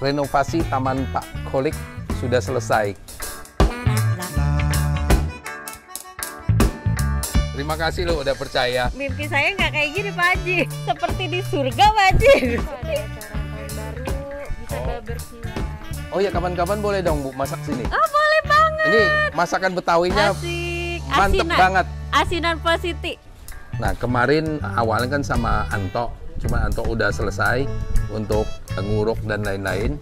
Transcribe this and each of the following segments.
renovasi Taman Pak Kholik sudah selesai. Terima kasih lo udah percaya. Mimpi saya nggak kayak gini Pak Haji, seperti di surga Pak Haji. Ada acara tahun baru, bisa bebersihan. Oh ya, kapan-kapan boleh dong Bu masak sini. Oh boleh banget. Ini masakan Betawinya Asik. mantep banget. Asinan Positi. Nah kemarin awalnya kan sama Anto, cuma Anto udah selesai untuk nguruk dan lain-lain.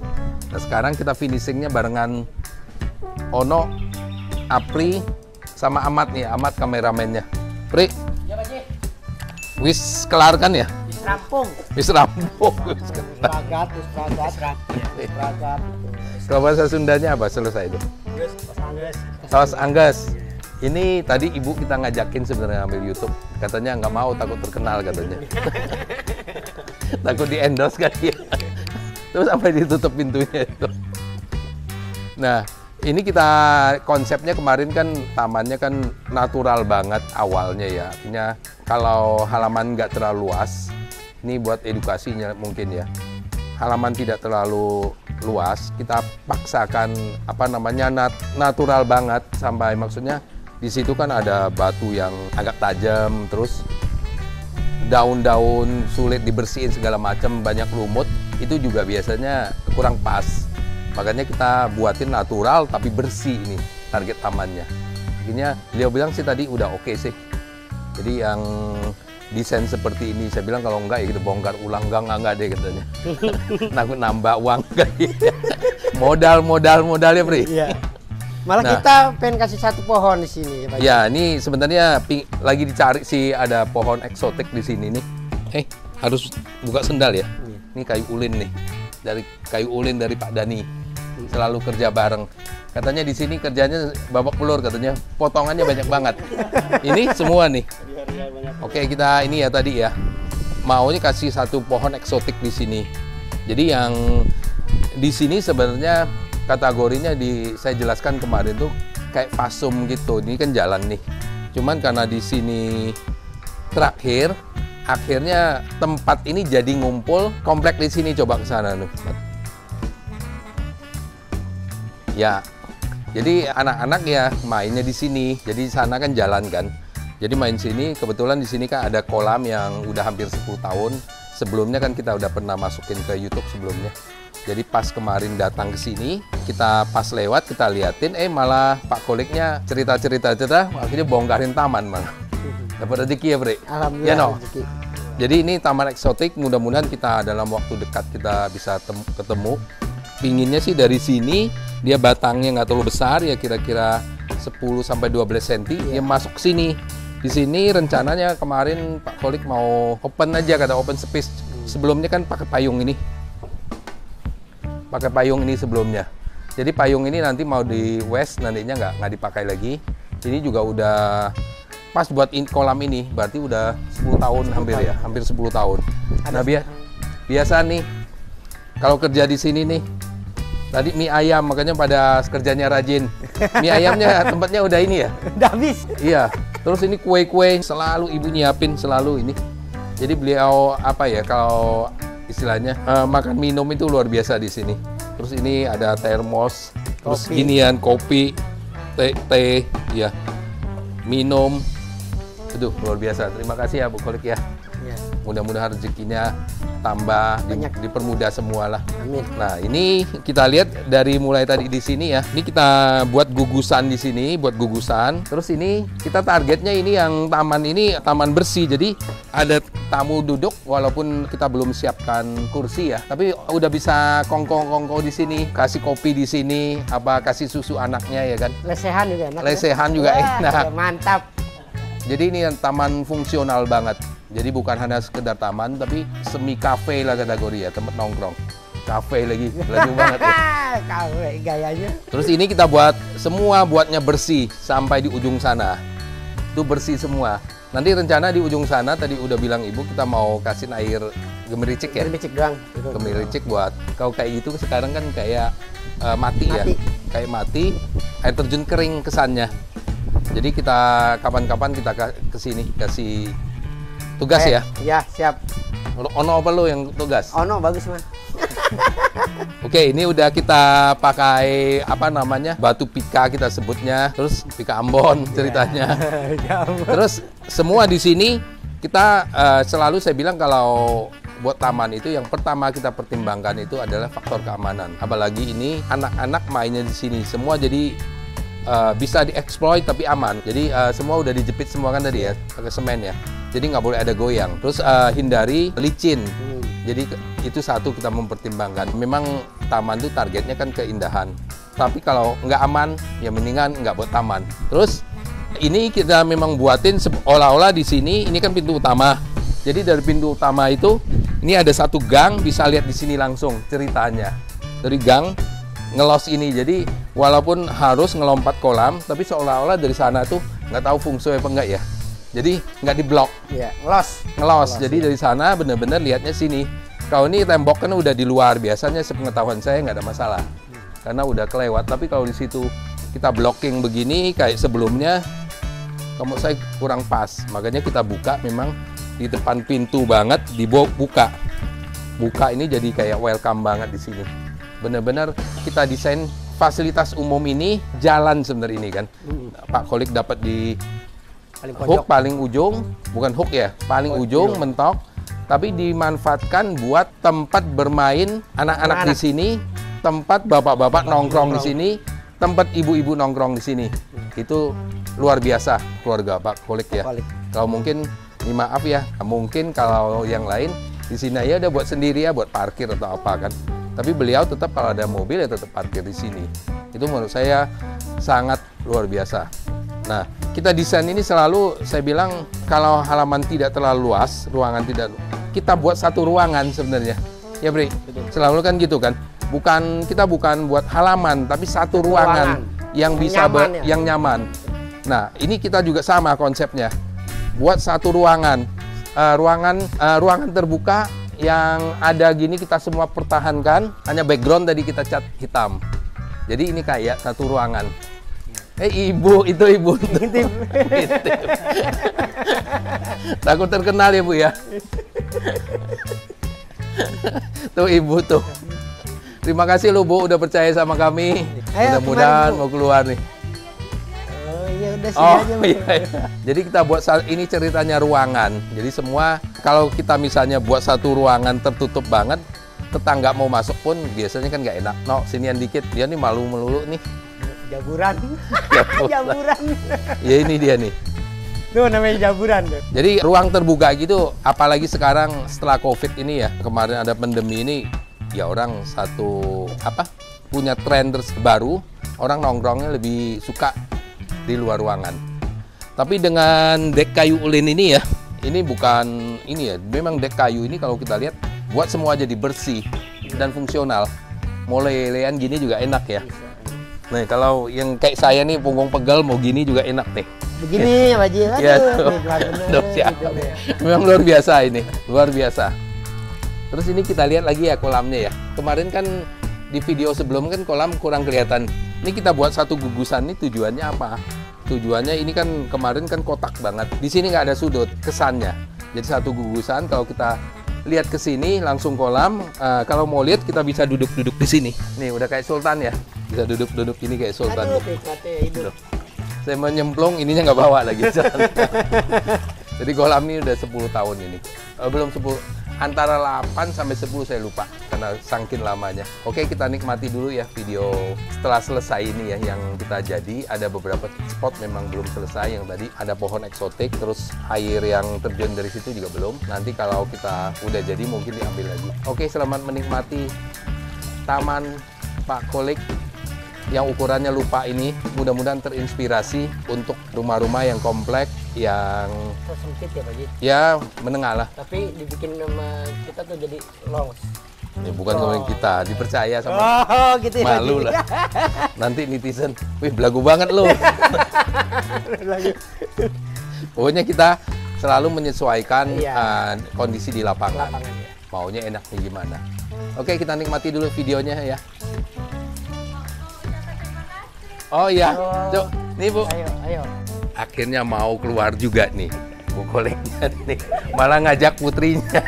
Nah sekarang kita finishingnya barengan Ono, Apri, sama Amat nih, Amat kameramennya. Pri, wis kelar kan ya? Wis rampung. Wis rampung. Ragat. Kalau bahasa Sundanya apa selesai itu? Saus Angges. Ini tadi ibu kita ngajakin sebenarnya ngambil YouTube. Katanya nggak mau, takut terkenal katanya. Takut di-endorse kan dia. Terus sampai ditutup pintunya itu. Nah, ini kita konsepnya kemarin kan tamannya kan natural banget awalnya ya. Artinya kalau halaman nggak terlalu luas, ini buat edukasinya mungkin ya. Halaman tidak terlalu luas, kita paksakan apa namanya natural banget sampai maksudnya di situ kan ada batu yang agak tajam, terus daun-daun sulit dibersihin segala macam, banyak lumut, itu juga biasanya kurang pas. Makanya kita buatin natural tapi bersih ini target tamannya. Akhirnya beliau bilang sih tadi udah oke sih. Jadi yang desain seperti ini, saya bilang kalau enggak ya kita bongkar ulang, enggak deh katanya. Takut nambah uang kayaknya. Modal ya Pri. Iya. Malah Nah, kita pengen kasih satu pohon di sini. Pak. Ya, ini sebenarnya lagi dicari sih ada pohon eksotik di sini nih. Harus buka sendal ya. Ini kayu ulin nih. Dari kayu ulin dari Pak Dani. Selalu kerja bareng. Katanya di sini kerjanya babak pelur katanya. Potongannya banyak banget. Ini semua nih. Oke, kita ini ya tadi ya. Maunya kasih satu pohon eksotik di sini. Jadi yang di sini sebenarnya kategorinya saya jelaskan kemarin tuh kayak fasum gitu. Ini kan jalan nih. Cuman karena di sini terakhir, akhirnya tempat ini jadi ngumpul komplek di sini. Coba ke sana nih. Ya, jadi anak-anak ya mainnya di sini. Jadi sana kan jalan kan. Jadi main sini. Kebetulan di sini kan ada kolam yang udah hampir 10 tahun. Sebelumnya kan kita udah pernah masukin ke YouTube sebelumnya. Jadi pas kemarin datang ke sini, kita pas lewat kita liatin, malah Pak Kholiknya cerita, akhirnya bongkarin taman malah. Dapat rezeki ya, Bre? Alhamdulillah. Ya, no? Rezeki. Jadi ini taman eksotik, mudah-mudahan kita dalam waktu dekat kita bisa ketemu. Pinginnya sih dari sini, dia batangnya nggak terlalu besar, ya kira-kira 10-12 cm, dia masuk ke sini. Di sini rencananya kemarin Pak Kholik mau open aja, kata open space. Sebelumnya kan pakai payung ini. Pakai payung ini sebelumnya. Jadi payung ini nanti mau di west, nantinya nggak dipakai lagi. Ini juga udah pas buat kolam ini, berarti udah 10 tahun hampir 10 tahun. Nah biasa nih, kalau kerja di sini nih, tadi mie ayam, makanya pada kerjanya rajin. Mie ayamnya tempatnya udah ini ya? Udah habis. Iya, terus ini kue-kue selalu ibu nyiapin, selalu ini. Jadi beliau apa ya, kalau istilahnya makan minum itu luar biasa di sini. Terus ini ada termos, terus ginian kopi, teh, ya, minum. Aduh, luar biasa. Terima kasih ya Bu Kholik ya. Ya. Mudah-mudahan rezekinya tambah, dipermudah semua lah. Amin. Nah, ini kita lihat dari mulai tadi di sini ya. Ini kita buat gugusan di sini, buat gugusan. Terus ini kita targetnya ini yang taman ini taman bersih. Jadi ada tamu duduk walaupun kita belum siapkan kursi ya. Tapi udah bisa kongko di sini, kasih kopi di sini, kasih susu anaknya ya kan. Lesehan juga enak. Lesehan juga enak. Mantap. Jadi ini taman fungsional banget. Jadi bukan hanya sekedar taman, tapi semi kafe lah kategori ya, tempat nongkrong. Kafe lagi banget ya. Kafe gayanya. Terus ini kita buat semua buatnya bersih sampai di ujung sana. Itu bersih semua. Nanti rencana di ujung sana tadi udah bilang ibu kita mau kasih air gemericik ya. Gemericik doang. Gemericik buat kalau kayak gitu sekarang kan kayak mati ya. Kayak mati, air terjun kering kesannya. Jadi kita kapan-kapan kita ke sini kasih tugas ya. Ya, siap. Ono apa lo yang tugas? Ono bagus mah. Oke, ini udah kita pakai apa namanya? Batu pika kita sebutnya, terus pika Ambon ceritanya. Terus semua di sini kita selalu saya bilang kalau buat taman itu yang pertama kita pertimbangkan itu adalah faktor keamanan. Apalagi ini anak-anak mainnya di sini semua jadi bisa dieksploit tapi aman. Jadi semua udah dijepit semua kan tadi ya pakai semen ya. Jadi nggak boleh ada goyang. Terus hindari licin. Jadi itu satu kita mempertimbangkan. Memang taman itu targetnya kan keindahan. Tapi kalau nggak aman ya mendingan nggak buat taman. Terus ini kita memang buatin seolah-olah di sini ini kan pintu utama. Jadi dari pintu utama itu ini ada satu gang bisa lihat di sini langsung ceritanya. Dari gang ngelos ini, jadi walaupun harus ngelompat kolam, tapi seolah-olah dari sana tuh nggak tahu fungsi apa enggak ya. Jadi nggak diblok. Iya, ngelos. Jadi dari sana bener-bener lihatnya sini. Kalau ini tembok kan udah di luar, biasanya sepengetahuan saya nggak ada masalah, karena udah kelewat. Tapi kalau di situ kita blocking begini kayak sebelumnya, kamu saya kurang pas. Makanya kita buka memang di depan pintu banget, dibuka. Buka ini jadi kayak welcome banget di sini. Benar-benar kita desain fasilitas umum ini jalan sebenarnya ini kan. Pak Kolik dapat di hook paling ujung, bukan hook ya, paling ujung mentok, tapi dimanfaatkan buat tempat bermain anak-anak di sini, tempat bapak-bapak nongkrong di sini, tempat ibu-ibu nongkrong di sini. Itu luar biasa keluarga Pak Kolik ya. Kalau mungkin ini maaf ya, mungkin kalau yang lain di sini ya udah buat sendiri ya, buat parkir atau apa kan. Tapi beliau tetap kalau ada mobil ya tetap parkir di sini. Itu menurut saya sangat luar biasa. Nah, kita desain ini selalu saya bilang kalau halaman tidak terlalu luas, ruangan tidak, kita buat satu ruangan sebenarnya. Ya, Bri. Selalu kan gitu kan. Kita bukan buat halaman, tapi satu ruangan yang bisa nyaman, yang nyaman. Nah, ini kita juga sama konsepnya. Buat satu ruangan, ruangan terbuka yang ada gini kita semua pertahankan, hanya background tadi kita cat hitam. Jadi ini kayak satu ruangan. Ibu, itu ibu. Takut terkenal ya Bu ya. Tuh ibu tuh. Terima kasih lu Bu udah percaya sama kami. Mudah-mudahan mau keluar nih. Ya udah sini aja. Iya. Jadi kita buat ini ceritanya ruangan. Jadi semua kalau kita misalnya buat satu ruangan tertutup banget, tetangga mau masuk pun biasanya kan nggak enak. No, sinian dikit, dia nih malu melulu nih. Jaburan. Jaburan. Ya ini dia nih. Tuh namanya jaburan. Jadi ruang terbuka gitu, apalagi sekarang setelah COVID ini ya, kemarin ada pandemi ini, ya orang punya tren baru, orang nongkrongnya lebih suka di luar ruangan. Tapi dengan dek kayu ulin ini ya, ini bukan ini ya, memang dek kayu ini kalau kita lihat buat semua jadi bersih dan fungsional. Mau lelean gini juga enak ya. Nah, kalau yang kayak saya nih punggung pegel mau gini juga enak nih. Begini Pak Haji. Ya, memang luar biasa ini, luar biasa. Terus ini kita lihat lagi ya kolamnya ya. Kemarin kan di video sebelum kan kolam kurang kelihatan. Ini kita buat satu gugusan ini tujuannya apa? Tujuannya ini kan kemarin kan kotak banget. Di sini nggak ada sudut kesannya. Jadi satu gugusan kalau kita lihat ke sini langsung kolam. Kalau mau lihat kita bisa duduk-duduk di sini. Nih udah kayak sultan ya. Bisa duduk-duduk ini kayak sultan. Aduh, saya menyemplung ininya nggak bawa lagi. Jadi kolam ini udah 10 tahun ini. Belum 10. Antara 8 sampai 10 saya lupa karena saking lamanya. Oke, kita nikmati dulu ya video setelah selesai ini ya yang kita jadi. Ada beberapa spot memang belum selesai, yang tadi ada pohon eksotik, terus air yang terjun dari situ juga belum. Nanti kalau kita udah jadi mungkin diambil lagi. Oke, selamat menikmati Taman Pak Kolik yang ukurannya lupa ini. Mudah-mudahan terinspirasi untuk rumah-rumah yang kompleks, yang sempit ya Pak Haji. ya menengah lah. Tapi dibikin sama kita tuh jadi long. Ya bukan sama kita, dipercaya sama Gitu ya. malu lah. Nanti netizen, wih belagu banget lo. Pokoknya kita selalu menyesuaikan kondisi di lapangan. Maunya enaknya gimana. Oke, kita nikmati dulu videonya ya. Oh iya, Cuk. Nih Bu. Ayo. Akhirnya mau keluar juga nih Bu Koliknya nih. Malah ngajak putrinya.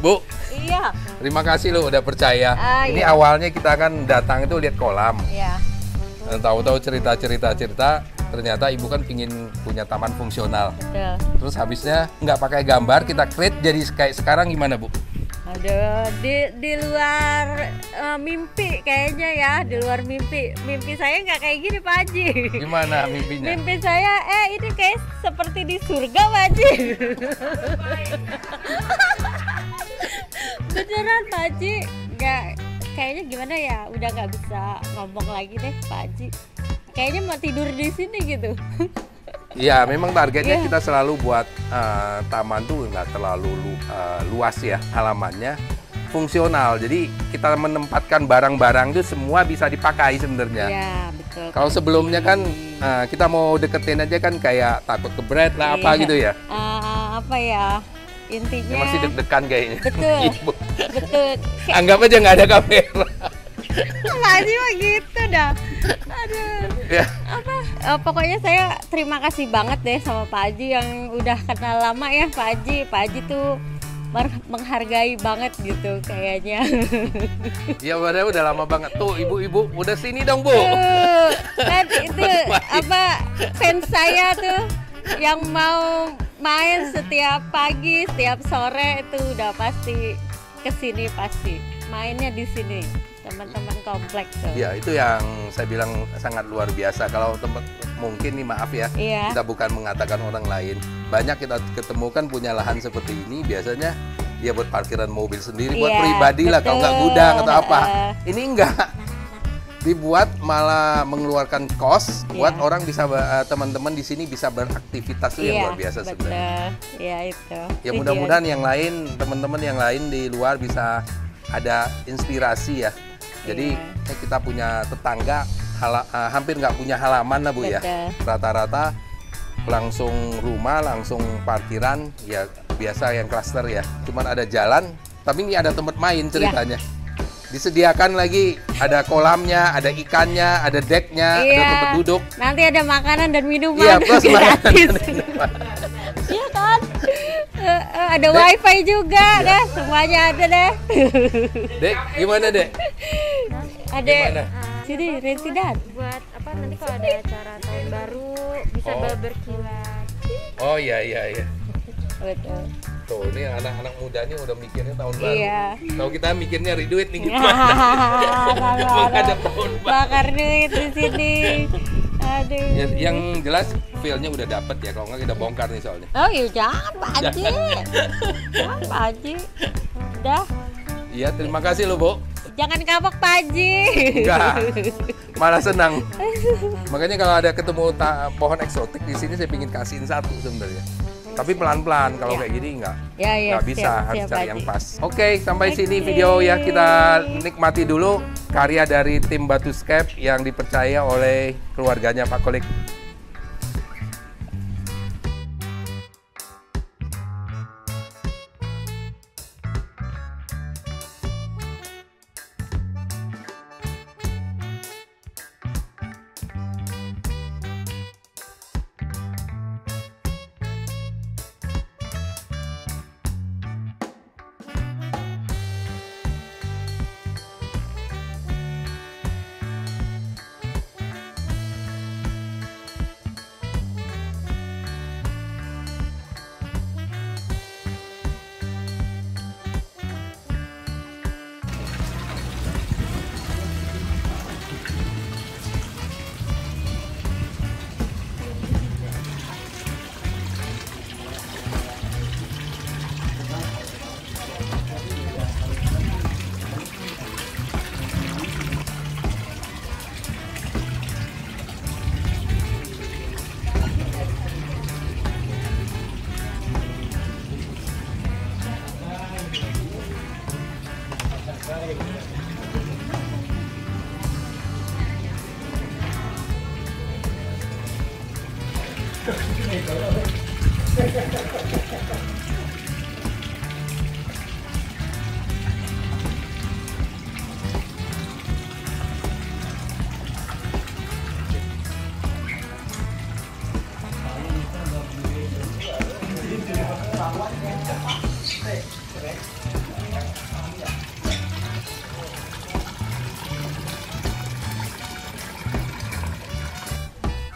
Bu, Iya. Terima kasih lo udah percaya. Ini Iya. awalnya kita kan datang itu lihat kolam. Iya. Tahu-tahu cerita, ternyata ibu kan pingin punya taman fungsional. Betul. Terus habisnya nggak pakai gambar, kita create jadi kayak sekarang gimana Bu? Aduh, di luar mimpi kayaknya ya, di luar mimpi. Mimpi saya nggak kayak gini Pak Haji. Gimana mimpinya? Mimpi saya, ini kayak seperti di surga Pak Haji. Beneran Pak Haji, nggak, kayaknya gimana ya, udah nggak bisa ngomong lagi deh Pak Haji. Kayaknya mau tidur di sini gitu. Iya, memang targetnya Iya. kita selalu buat taman tuh nggak terlalu luas ya halamannya, fungsional. Jadi kita menempatkan barang-barang itu semua bisa dipakai sebenarnya. Iya, betul. Kalau sebelumnya kan kita mau deketin aja kan kayak takut kebret lah apa Iya. gitu ya. Apa ya, intinya. Ya, masih deg-degan kayaknya. Betul. Ibu. Betul. Anggap aja nggak ada kamera. Pak Haji mah gitu dah. Aduh. Ya. Pokoknya saya terima kasih banget deh sama Pak Haji yang udah kenal lama ya Pak Haji. Pak Haji tuh menghargai banget gitu kayaknya. Ya padahal udah lama banget. Tuh ibu-ibu udah sini dong Bu. Kan itu apa, fans saya tuh yang mau main setiap pagi, setiap sore itu udah pasti kesini, pasti mainnya di sini, teman-teman kompleks tuh. Ya itu yang saya bilang sangat luar biasa. Kalau tempat mungkin nih maaf ya, Iya. kita bukan mengatakan orang lain. Banyak kita ketemukan punya lahan seperti ini, biasanya dia buat parkiran mobil sendiri, buat Iya, pribadi lah, kalau nggak betul. gudang atau apa. Ini enggak. Dibuat malah mengeluarkan kos buat Iya. orang bisa teman-teman di sini bisa beraktivitas tuh yang luar biasa sebenarnya. Betul. Ya itu. Ya Tujuan. mudah-mudahan yang lain, teman-teman yang lain di luar bisa ada inspirasi ya. Jadi kita punya tetangga hampir nggak punya halaman lah Bu ya. Betul. Rata-rata langsung rumah, langsung parkiran, ya biasa yang klaster ya. Cuman ada jalan, tapi ini ada tempat main ceritanya. Disediakan lagi, ada kolamnya, ada ikannya, ada decknya, ada tempat duduk. Nanti ada makanan dan minuman. Iya, plus makanan gratis. dan minuman. Iya kan? Ada wifi juga deh, semuanya ada deh. Dek, gimana Dek? Ada Gimana? sini residen. Buat apa nanti kalau ada acara tahun baru bisa Oh. berkilat. Oh iya. Betul. Tuh, ini anak-anak muda nih udah mikirnya tahun baru. Iya. Kalau kita mikirnya duit nih gimana? Menghadap tahun baru. Bakar duit di sini. Aduh. Ya, yang jelas feel-nya udah dapet ya, kalau nggak kita bongkar nih soalnya. Oh iya, jangan Pak Haji. Jangan Pak Haji. Udah, Iya, terima kasih loh, Bu. jangan kapok Pak Haji. Enggak, malah senang. Makanya kalau ada ketemu pohon eksotik di sini, saya pingin kasihin satu sebenarnya. Tapi pelan-pelan, kalau Ya. kayak gini nggak Ya, bisa, harus siap, cari Pak yang Haji. pas. Oke, sampai sini Oke. video ya, kita nikmati dulu karya dari tim Batuscape yang dipercaya oleh keluarganya Pak Kolik.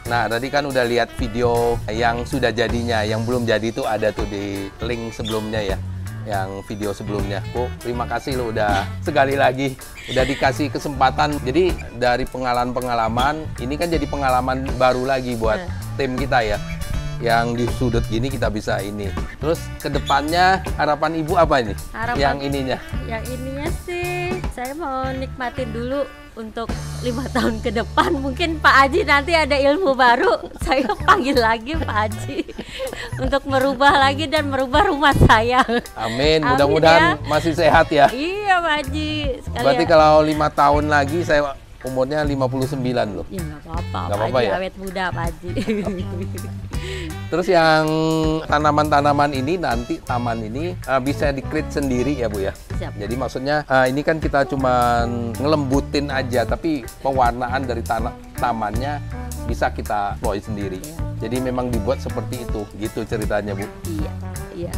Nah, tadi kan udah lihat video yang sudah jadinya, yang belum jadi itu ada tuh di link sebelumnya ya, yang video sebelumnya. Bu, terima kasih lo udah sekali lagi udah dikasih kesempatan. Jadi dari pengalaman-pengalaman, ini kan jadi pengalaman baru lagi buat tim kita ya. Yang di sudut gini kita bisa ini. Terus kedepannya harapan Ibu apa ini? Harapan Yang ininya? Yang ininya sih saya mau nikmatin dulu untuk 5 tahun ke depan. Mungkin Pak Haji nanti ada ilmu baru, saya panggil lagi Pak Haji untuk merubah lagi dan merubah rumah saya. Amin, Amin mudah-mudahan masih sehat ya. Iya Pak Haji. Berarti kalau 5 tahun lagi saya umurnya 59 loh. Ya nggak apa-apa, Nggak Pak apa-apa Haji ya? awet muda Pak Haji. Terus yang tanaman-tanaman ini nanti taman ini bisa di-create sendiri ya Bu ya. Siap. Jadi maksudnya ini kan kita cuman ngelembutin aja, tapi pewarnaan dari tamannya bisa kita ploy sendiri. Jadi memang dibuat seperti itu, gitu ceritanya Bu. Iya, iya.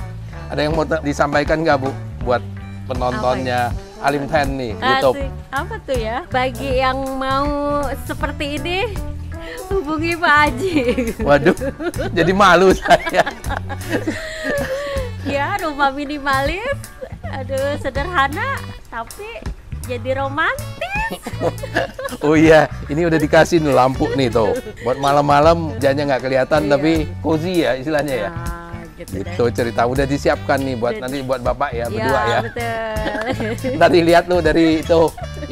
Ada yang mau disampaikan nggak Bu buat penontonnya Alim Fan nih YouTube? Asik. Apa tuh ya? Bagi yang mau seperti ini, hubungi Pak Haji. Waduh, jadi malu saya. Ya, rumah minimalis. Aduh, sederhana tapi jadi romantis. Oh iya, ini udah dikasih nih lampu nih tuh. Buat malam-malam jangan nggak kelihatan Iya. tapi cozy ya istilahnya ya. Nah, gitu deh. Gitu cerita udah disiapkan nih buat nanti buat Bapak ya berdua ya. Betul. Tadi lihat lu dari itu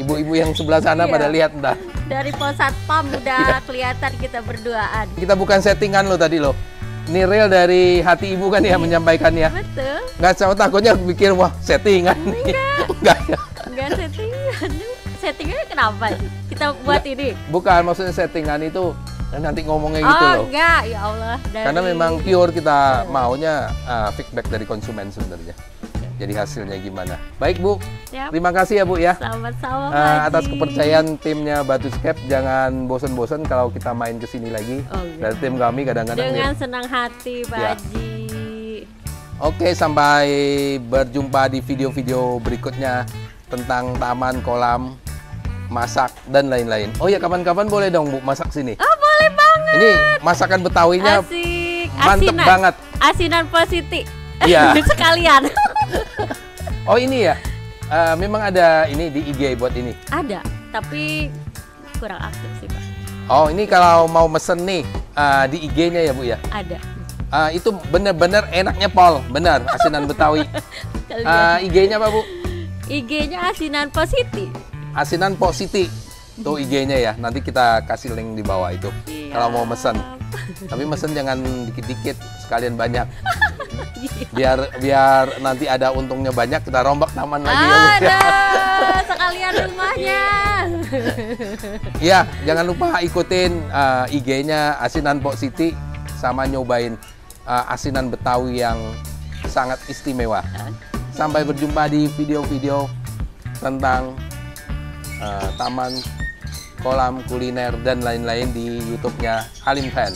ibu-ibu yang sebelah sana Iya. pada lihat entah. Dari pos satpam udah kelihatan kita berduaan. Kita bukan settingan lo tadi lo. Ini real dari hati ibu kan ya menyampaikannya. Betul. Nggak sama takutnya pikir wah settingan nih. Enggak ya. Enggak settingan. Settingannya kenapa sih? Kita buat ini. Bukan maksudnya settingan itu nanti ngomongnya gitu Oh, loh. enggak, ya Allah. Karena memang pure kita maunya feedback dari konsumen sebenarnya. Jadi hasilnya gimana? Baik Bu, Siap. terima kasih ya Bu ya. Sama-sama Pak Atas Haji. kepercayaan timnya Batuscape, jangan bosen-bosen kalau kita main ke sini lagi. Oh, iya. Dari tim kami kadang-kadang Dengan nih. senang hati Pak Ya. Haji. Oke, sampai berjumpa di video-video berikutnya tentang taman, kolam, masak dan lain-lain. Oh ya, kapan-kapan boleh dong Bu masak sini. Oh, boleh banget. Ini masakan Betawinya Asik. mantep Asinan. banget. Asinan positif. Iya. Sekalian. Oh ini ya, memang ada ini di IG buat ini. Ada, tapi kurang aktif sih Pak. Oh ini kalau mau mesen nih di IG-nya ya Bu ya. Ada. Itu bener-bener enaknya Pol, bener asinan Betawi. IG-nya apa Bu? IG-nya asinan positif. Asinan Pok Siti. Tuh IG-nya ya. Nanti kita kasih link di bawah itu. Siap. Kalau mau mesen. Tapi mesen jangan dikit-dikit, sekalian banyak. Biar nanti ada untungnya banyak, kita rombak taman lagi ya Bu. Ada sekalian rumahnya. Iya, jangan lupa ikutin IG-nya Asinan Pok Siti sama nyobain asinan Betawi yang sangat istimewa. Sampai berjumpa di video-video tentang taman, kolam, kuliner dan lain-lain di YouTube-nya Alim Fan.